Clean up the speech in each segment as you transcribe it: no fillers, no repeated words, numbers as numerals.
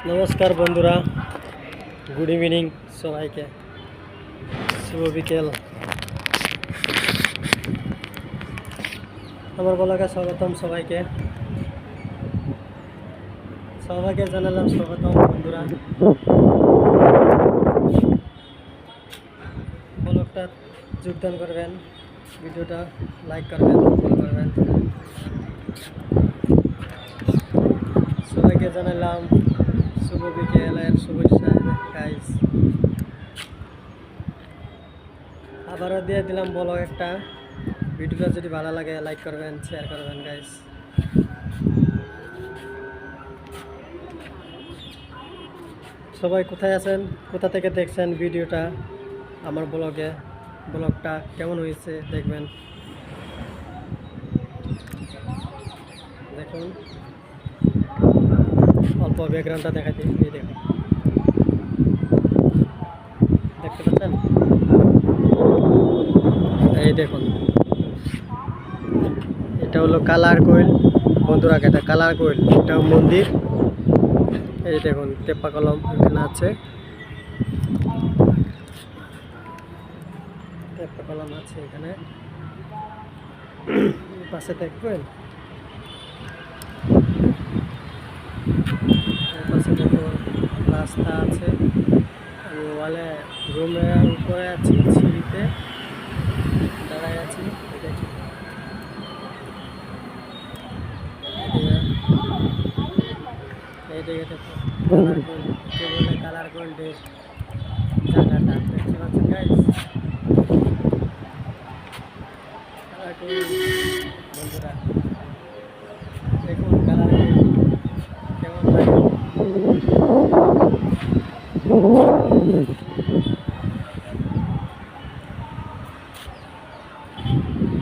নমস্কার বন্ধুরা, good evening সবাইকে, শুভ বিকেল। আমার ব্লগে স্বাগতম সবাইকে জানালাম স্বাগতম বন্ধুরা। ব্লগটা যোগদান করবেন, ভিডিওটা লাইক করবেন, ফলো করবেন। সবাইকে জানালাম শুভ বিকেলের শুভেচ্ছা গাইস। আবারও দিয়ে দিলাম ব্লগ একটা। ভিডিওটা যদি ভালো লাগে লাইক করবেন, শেয়ার করবেন গাইস। সবাই কোথায় আছেন, কোথা থেকে দেখছেন ভিডিওটা, আমার ব্লগটা কেমন হয়েছে দেখবেন। দেখুন অল্প ব্যাকগ্রাউন্ডটা দেখাচ্ছি, এই দেখুন, দেখতে পাচ্ছেন? এই দেখুন, এটা হলো কালার কোয়েল বন্ধুরা, এটা কালার কোয়েল, এটা মন্দির। এই দেখুন তেপ্পা কলম এখানে আছে, তেপ্পা কলম আছে এখানে। পাশে দেখবেন, পাশে দেখুন রাস্তা আছে। আমি ওয়ালে রুমের উপরে আছি, সিঁড়িতে দাঁড়ায় আছি। এইদিকে দেখো কালার গোল্ড, কে বলে কালার গোল্ডের জায়গাটা দেখতে পাচ্ছেন গাইস। কালার গোল্ড বন্ধুরা, দেখুন কালার গোল্ড কেমন লাগে।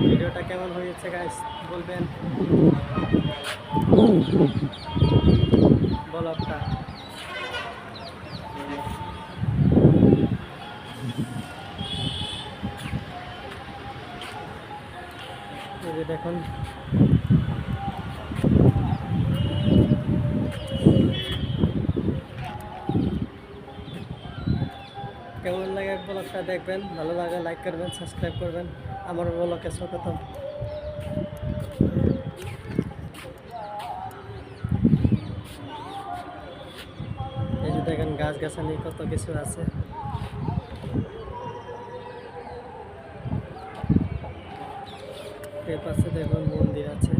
ভিডিওটা কেমন হয়েছে গাইস বলবেন, ব্লগটা। এই যে দেখুন কেমন লাগে ব্লগটা দেখবেন, ভালো লাগে লাইক করবেন, সাবস্ক্রাইব করবেন। আমার ব্লগে স্বাগতম। এই যে দেখেন গাছ গাছালি কত কিছু আছে। এর পাশে দেখুন মন্দির আছে।